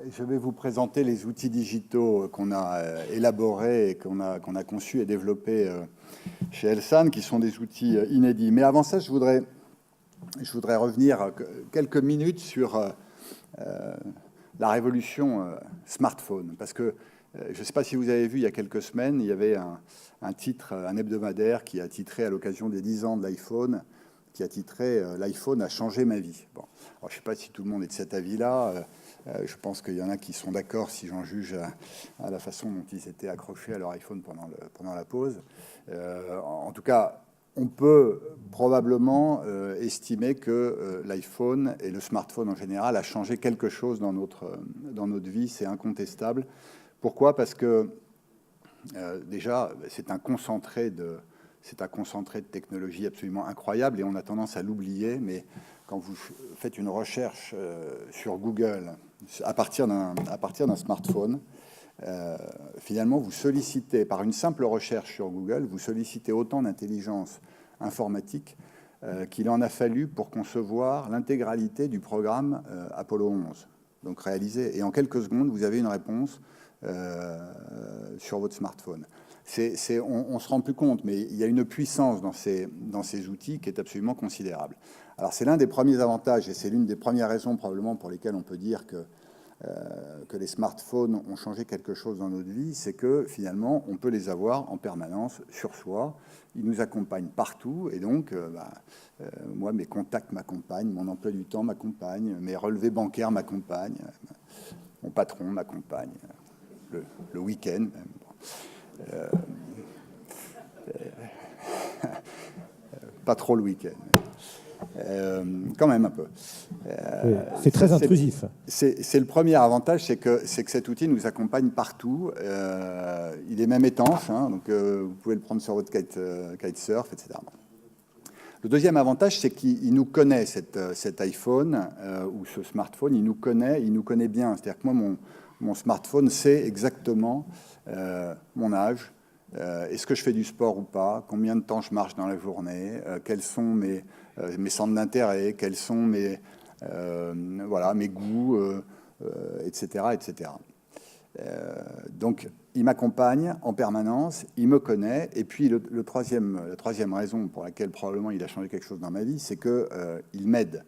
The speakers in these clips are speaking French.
Je vais vous présenter les outils digitaux qu'on a élaborés et qu'on a conçus et développés chez Elsan, qui sont des outils inédits. Mais avant ça, je voudrais revenir quelques minutes sur la révolution smartphone. Parce que je ne sais pas si vous avez vu, il y a quelques semaines, il y avait un titre, un hebdomadaire qui a titré à l'occasion des 10 ans de l'iPhone, qui a titré « L'iPhone a changé ma vie ». Bon, alors, je ne sais pas si tout le monde est de cet avis-là. Je pense qu'il y en a qui sont d'accord, si j'en juge à la façon dont ils étaient accrochés à leur iPhone pendant la pause. En tout cas, on peut probablement estimer que l'iPhone et le smartphone en général a changé quelque chose dans notre vie, c'est incontestable. Pourquoi? Parce que déjà, c'est un concentré de technologie absolument incroyable et on a tendance à l'oublier, mais quand vous faites une recherche sur Google à partir d'un smartphone, finalement, vous sollicitez, par une simple recherche sur Google, vous sollicitez autant d'intelligence informatique qu'il en a fallu pour concevoir l'intégralité du programme Apollo 11, donc réalisé. Et en quelques secondes, vous avez une réponse sur votre smartphone. On ne se rend plus compte, mais il y a une puissance dans ces outils qui est absolument considérable. Alors c'est l'un des premiers avantages et c'est l'une des premières raisons probablement pour lesquelles on peut dire que les smartphones ont changé quelque chose dans notre vie, c'est que finalement on peut les avoir en permanence sur soi. Ils nous accompagnent partout et donc moi mes contacts m'accompagnent, mon emploi du temps m'accompagne, mes relevés bancaires m'accompagnent, mon patron m'accompagne, le week-end même. Pas trop le week-end. Quand même un peu. Oui, c'est très intrusif. C'est le premier avantage, c'est que cet outil nous accompagne partout. Il est même étanche, hein, donc vous pouvez le prendre sur votre kitesurf, etc. Le deuxième avantage, c'est qu'il nous connaît, cet iPhone ou ce smartphone, il nous connaît bien. C'est-à-dire que moi, mon smartphone sait exactement mon âge, est-ce que je fais du sport ou pas, combien de temps je marche dans la journée, quels sont mes centres d'intérêt, quels sont mes goûts, etc., etc. Donc, il m'accompagne en permanence, il me connaît, et puis la troisième raison pour laquelle probablement il a changé quelque chose dans ma vie, c'est qu'il m'aide.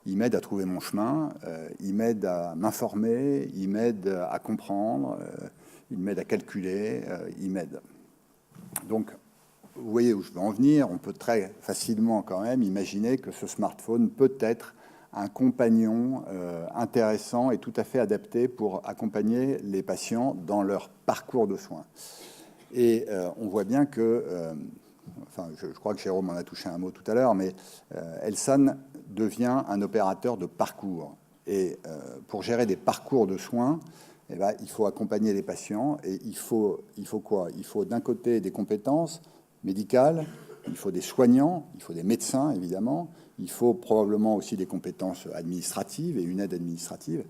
Il m'aide à trouver mon chemin, il m'aide à m'informer, il m'aide à comprendre, il m'aide à calculer, il m'aide. Donc, vous voyez où je veux en venir, on peut très facilement quand même imaginer que ce smartphone peut être un compagnon intéressant et tout à fait adapté pour accompagner les patients dans leur parcours de soins. Et on voit bien que, je crois que Jérôme en a touché un mot tout à l'heure, mais Elsan devient un opérateur de parcours. Et pour gérer des parcours de soins, il faut accompagner les patients et il faut quoi? Il faut d'un côté des compétences médicales, il faut des soignants, il faut des médecins évidemment, il faut probablement aussi des compétences administratives et une aide administrative.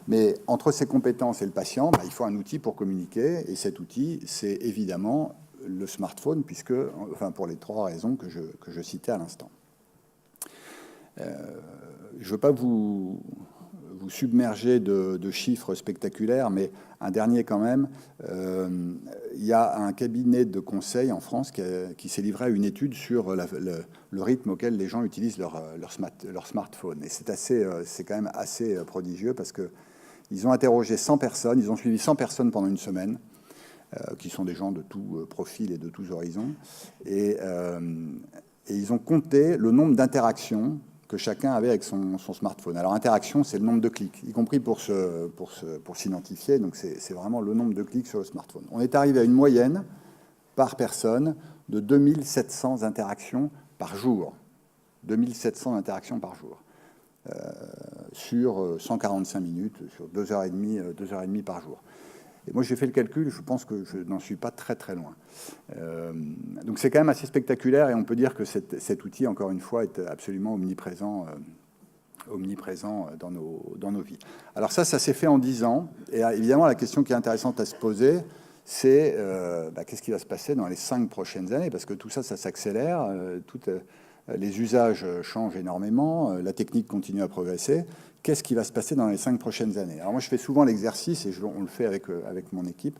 Mais entre ces compétences et le patient, il faut un outil pour communiquer et cet outil, c'est évidemment le smartphone, pour les trois raisons que je citais à l'instant. Je ne veux pas vous submerger de chiffres spectaculaires, mais un dernier quand même. Il y a un cabinet de conseil en France qui s'est livré à une étude sur le rythme auquel les gens utilisent leur smartphone. Et c'est quand même assez prodigieux parce qu'ils ont interrogé 100 personnes, ils ont suivi 100 personnes pendant une semaine, qui sont des gens de tout profil et de tous horizons. Et ils ont compté le nombre d'interactions que chacun avait avec son smartphone. Alors, interaction, c'est le nombre de clics, y compris pour s'identifier. Donc, c'est vraiment le nombre de clics sur le smartphone. On est arrivé à une moyenne par personne de 2700 interactions par jour. 2700 interactions par jour. Sur 145 minutes, sur 2h30 par jour. Et moi, j'ai fait le calcul, je pense que je n'en suis pas très très loin. Donc c'est quand même assez spectaculaire et on peut dire que cet outil, encore une fois, est absolument omniprésent dans nos vies. Alors ça s'est fait en 10 ans. Et évidemment, la question qui est intéressante à se poser, c'est qu'est-ce qui va se passer dans les 5 prochaines années? Parce que tout ça s'accélère, les usages changent énormément, la technique continue à progresser. qu'est-ce qui va se passer dans les 5 prochaines années. Alors moi, je fais souvent l'exercice, et on le fait avec mon équipe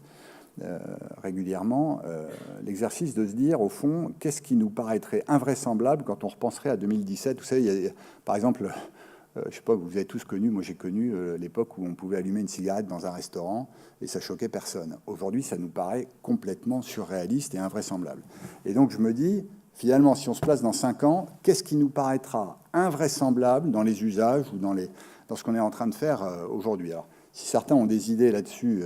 régulièrement, l'exercice de se dire, au fond, qu'est-ce qui nous paraîtrait invraisemblable quand on repenserait à 2017. Vous savez, par exemple, je ne sais pas, vous avez tous connu, moi j'ai connu l'époque où on pouvait allumer une cigarette dans un restaurant et ça choquait personne. Aujourd'hui, ça nous paraît complètement surréaliste et invraisemblable. Et donc je me dis, finalement, si on se place dans 5 ans, qu'est-ce qui nous paraîtra invraisemblable dans les usages ou dans ce qu'on est en train de faire aujourd'hui? Alors, si certains ont des idées là-dessus,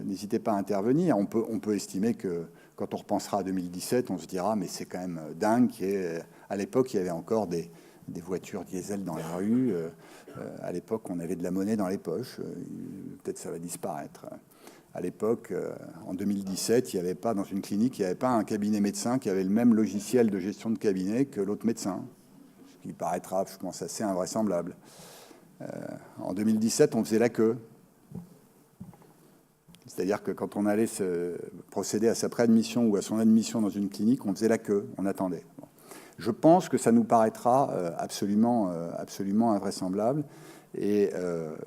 n'hésitez pas à intervenir. On peut estimer que quand on repensera à 2017, on se dira, mais c'est quand même dingue. À l'époque, il y avait encore des voitures diesel dans la rue. À l'époque, on avait de la monnaie dans les poches. Peut-être ça va disparaître. À l'époque, en 2017, il n'y avait pas, dans une clinique, il n'y avait pas un cabinet médecin qui avait le même logiciel de gestion de cabinet que l'autre médecin, ce qui paraîtra, je pense, assez invraisemblable. En 2017, on faisait la queue. C'est-à-dire que quand on allait procéder à sa préadmission ou à son admission dans une clinique, on faisait la queue, on attendait. Bon. Je pense que ça nous paraîtra absolument invraisemblable. Et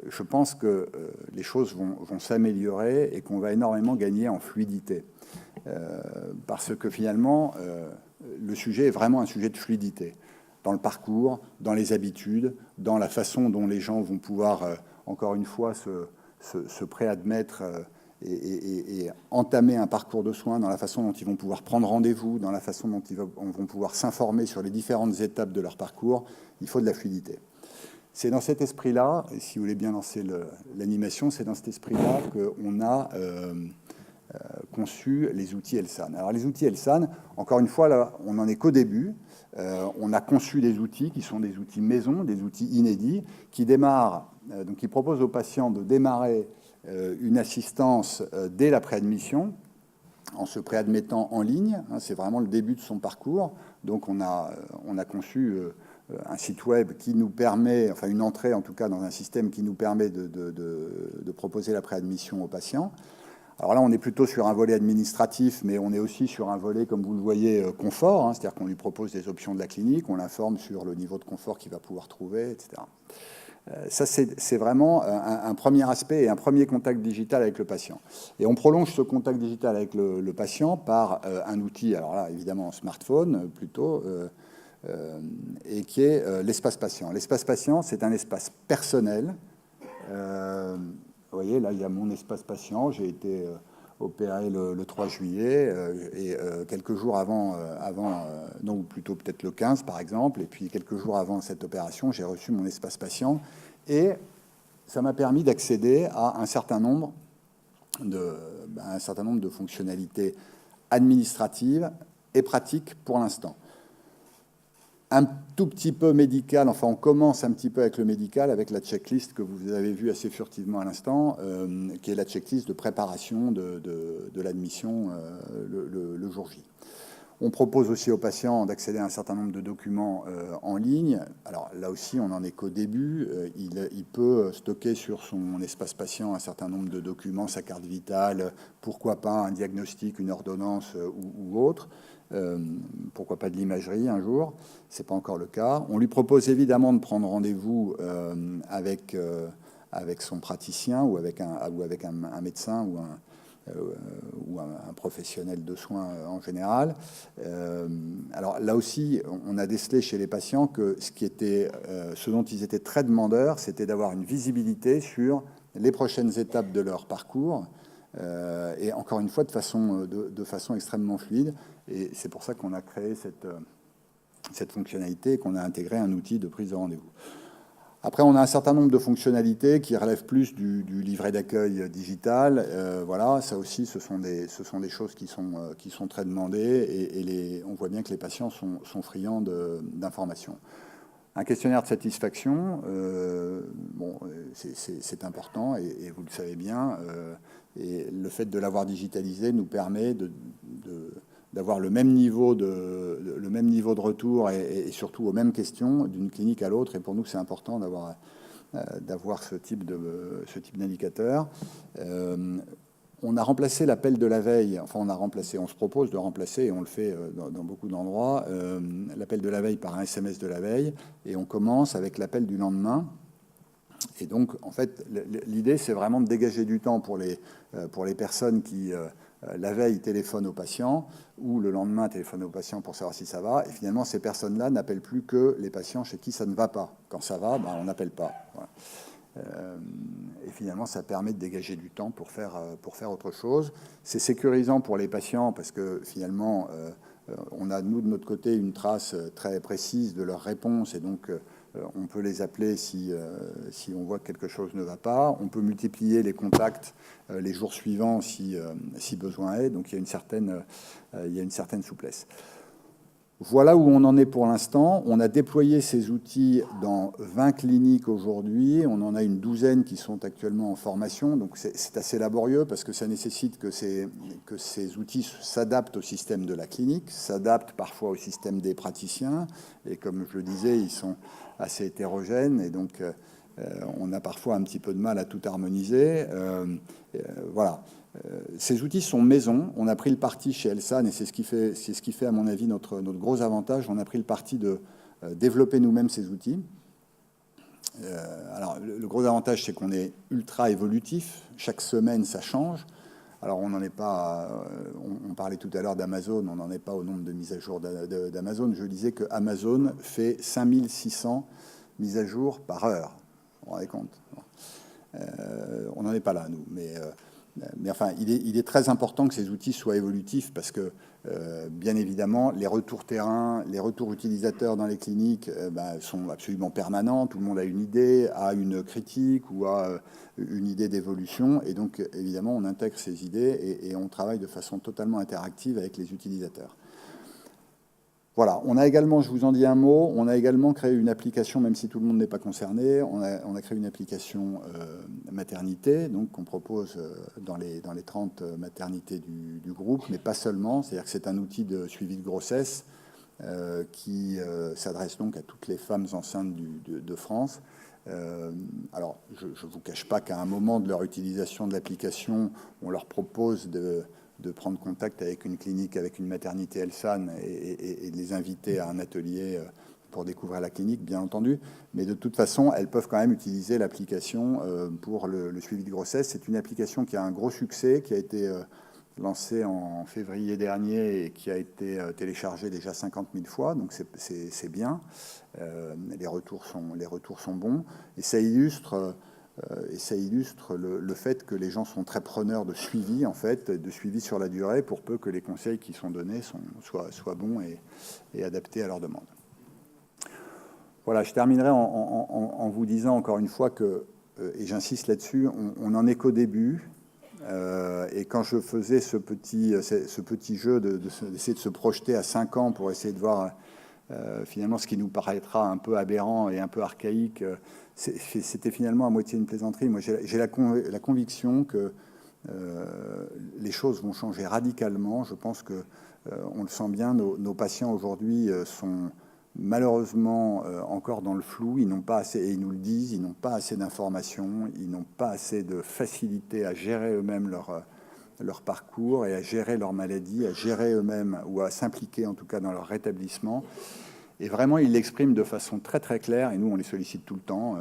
je pense que les choses vont s'améliorer et qu'on va énormément gagner en fluidité. Parce que finalement, le sujet est vraiment un sujet de fluidité. Dans le parcours, dans les habitudes, dans la façon dont les gens vont pouvoir, encore une fois, se préadmettre et entamer un parcours de soins, dans la façon dont ils vont pouvoir prendre rendez-vous, dans la façon dont ils vont pouvoir s'informer sur les différentes étapes de leur parcours. Il faut de la fluidité. C'est dans cet esprit-là, et si vous voulez bien lancer l'animation, c'est dans cet esprit-là qu'on a conçu les outils Elsan. Alors les outils Elsan, encore une fois, là, on n'en est qu'au début. On a conçu des outils qui sont des outils maison, des outils inédits, qui démarrent, donc qui proposent aux patients de démarrer une assistance dès la préadmission, en se préadmettant en ligne. C'est vraiment le début de son parcours. Donc on a conçu un site web qui nous permet, enfin une entrée en tout cas dans un système qui nous permet de proposer la préadmission aux patients. Alors là, on est plutôt sur un volet administratif, mais on est aussi sur un volet, comme vous le voyez, confort, c'est-à-dire qu'on lui propose des options de la clinique, on l'informe sur le niveau de confort qu'il va pouvoir trouver, etc. Ça, c'est vraiment un premier aspect et un premier contact digital avec le patient. Et on prolonge ce contact digital avec le patient par un outil, alors là, évidemment, smartphone plutôt, et qui est l'espace patient. L'espace patient, c'est un espace personnel. Vous voyez, là, il y a mon espace patient. J'ai été opéré le 3 juillet et quelques jours avant, non, ou plutôt peut-être le 15 par exemple, et puis quelques jours avant cette opération, j'ai reçu mon espace patient et ça m'a permis d'accéder à un certain nombre de fonctionnalités administratives et pratiques pour l'instant. Un tout petit peu médical, enfin on commence un petit peu avec le médical, avec la checklist que vous avez vue assez furtivement à l'instant, qui est la checklist de préparation de l'admission le jour J. On propose aussi aux patients d'accéder à un certain nombre de documents en ligne. Alors là aussi, on n'en est qu'au début. Il peut stocker sur son espace patient un certain nombre de documents, sa carte vitale, pourquoi pas un diagnostic, une ordonnance ou autre. Pourquoi pas de l'imagerie un jour, c'est pas encore le cas. On lui propose évidemment de prendre rendez-vous avec son praticien ou avec un médecin ou un professionnel de soins en général. Alors là aussi, on a décelé chez les patients que ce dont ils étaient très demandeurs, c'était d'avoir une visibilité sur les prochaines étapes de leur parcours, et encore une fois de façon extrêmement fluide. Et c'est pour ça qu'on a créé cette fonctionnalité et qu'on a intégré un outil de prise de rendez-vous. Après, on a un certain nombre de fonctionnalités qui relèvent plus du livret d'accueil digital. Voilà, ça aussi, ce sont des choses qui sont très demandées et on voit bien que les patients sont friands d'informations. Un questionnaire de satisfaction, bon, c'est important et vous le savez bien. Et le fait de l'avoir digitalisé nous permet d'avoir le même niveau de retour et surtout aux mêmes questions d'une clinique à l'autre. Et pour nous, c'est important d'avoir ce type d'indicateur. On a remplacé l'appel de la veille, enfin on se propose de remplacer, et on le fait dans beaucoup d'endroits, l'appel de la veille par un SMS de la veille, et on commence avec l'appel du lendemain. Et donc, en fait, l'idée, c'est vraiment de dégager du temps pour les personnes qui, la veille, téléphonent aux patients, ou le lendemain, téléphonent aux patients pour savoir si ça va. Et finalement, ces personnes-là n'appellent plus que les patients chez qui ça ne va pas. Quand ça va, ben, on n'appelle pas. Voilà. Et finalement, ça permet de dégager du temps pour faire autre chose. C'est sécurisant pour les patients parce que finalement, on a, nous, de notre côté, une trace très précise de leurs réponses et donc on peut les appeler si on voit que quelque chose ne va pas. On peut multiplier les contacts les jours suivants si besoin est. Donc il y a une certaine souplesse. Voilà où on en est pour l'instant. On a déployé ces outils dans 20 cliniques aujourd'hui. On en a une douzaine qui sont actuellement en formation. Donc c'est assez laborieux parce que ça nécessite que ces outils s'adaptent au système de la clinique, s'adaptent parfois au système des praticiens. Et comme je le disais, ils sont assez hétérogènes. Et donc on a parfois un petit peu de mal à tout harmoniser. Voilà. Ces outils sont maison. On a pris le parti chez Elsan, et c'est ce qui fait, à mon avis, notre gros avantage. On a pris le parti de développer nous-mêmes ces outils. Alors, le gros avantage, c'est qu'on est ultra évolutif. Chaque semaine, ça change. Alors, on n'en est pas... on parlait tout à l'heure d'Amazon, on n'en est pas au nombre de mises à jour d'Amazon. Je disais que Amazon fait 5600 mises à jour par heure. Vous vous rendez compte? On n'en est pas là, nous, mais enfin, il est très important que ces outils soient évolutifs parce que, bien évidemment, les retours terrain, les retours utilisateurs dans les cliniques sont absolument permanents. Tout le monde a une idée, a une critique ou a une idée d'évolution. Et donc, évidemment, on intègre ces idées et on travaille de façon totalement interactive avec les utilisateurs. Voilà, on a également, je vous en dis un mot, on a également créé une application, même si tout le monde n'est pas concerné, on a créé une application maternité, donc qu'on propose dans les 30 maternités du groupe, mais pas seulement, c'est-à-dire que c'est un outil de suivi de grossesse qui s'adresse donc à toutes les femmes enceintes de France. Alors, je ne vous cache pas qu'à un moment de leur utilisation de l'application, on leur propose de prendre contact avec une clinique, avec une maternité Elsan et de les inviter à un atelier pour découvrir la clinique, bien entendu. Mais de toute façon, elles peuvent quand même utiliser l'application pour le suivi de grossesse. C'est une application qui a un gros succès, qui a été lancée en février dernier et qui a été téléchargée déjà 50 000 fois. Donc c'est bien. Les retours sont bons. Et ça illustre... le fait que les gens sont très preneurs de suivi, en fait, de suivi sur la durée, pour peu que les conseils qui sont donnés soient bons et adaptés à leurs demandes. Voilà, je terminerai en vous disant encore une fois que, et j'insiste là-dessus, on n'en est qu'au début. Et quand je faisais ce petit jeu d'essayer de se projeter à 5 ans pour essayer de voir finalement ce qui nous paraîtra un peu aberrant et un peu archaïque, c'était finalement à moitié une plaisanterie. Moi, j'ai la conviction que les choses vont changer radicalement. Je pense que on le sent bien, nos patients aujourd'hui sont malheureusement encore dans le flou. Ils n'ont pas assez, et ils nous le disent, ils n'ont pas assez d'informations, ils n'ont pas assez de facilité à gérer eux-mêmes leur parcours et à gérer leur maladie, à gérer eux-mêmes ou à s'impliquer en tout cas dans leur rétablissement. Et vraiment, ils l'expriment de façon très très claire, et nous on les sollicite tout le temps,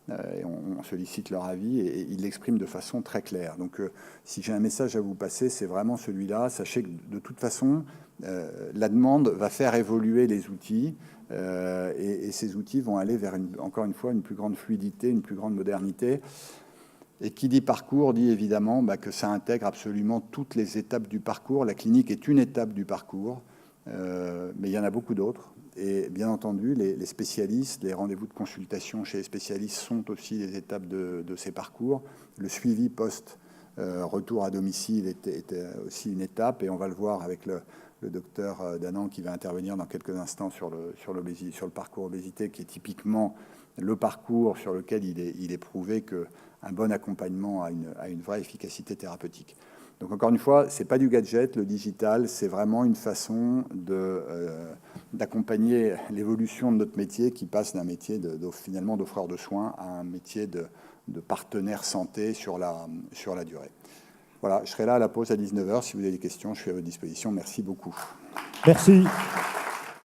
et on sollicite leur avis, et ils l'expriment de façon très claire. Donc si j'ai un message à vous passer, c'est vraiment celui-là. Sachez que de toute façon, la demande va faire évoluer les outils, et ces outils vont aller vers, encore une fois, une plus grande fluidité, une plus grande modernité. Et qui dit parcours dit évidemment que ça intègre absolument toutes les étapes du parcours. La clinique est une étape du parcours, mais il y en a beaucoup d'autres. Et bien entendu, les spécialistes, les rendez-vous de consultation chez les spécialistes sont aussi des étapes de ces parcours. Le suivi post-retour à domicile était aussi une étape, et on va le voir avec le docteur Danan qui va intervenir dans quelques instants sur le parcours obésité, qui est typiquement le parcours sur lequel il est prouvé qu'un bon accompagnement a une vraie efficacité thérapeutique. Donc encore une fois, ce n'est pas du gadget, le digital, c'est vraiment une façon d'accompagner l'évolution de notre métier qui passe d'un métier finalement d'offreur de soins à un métier de partenaire santé sur la durée. Voilà, je serai là à la pause à 19h. Si vous avez des questions, je suis à votre disposition. Merci beaucoup. Merci.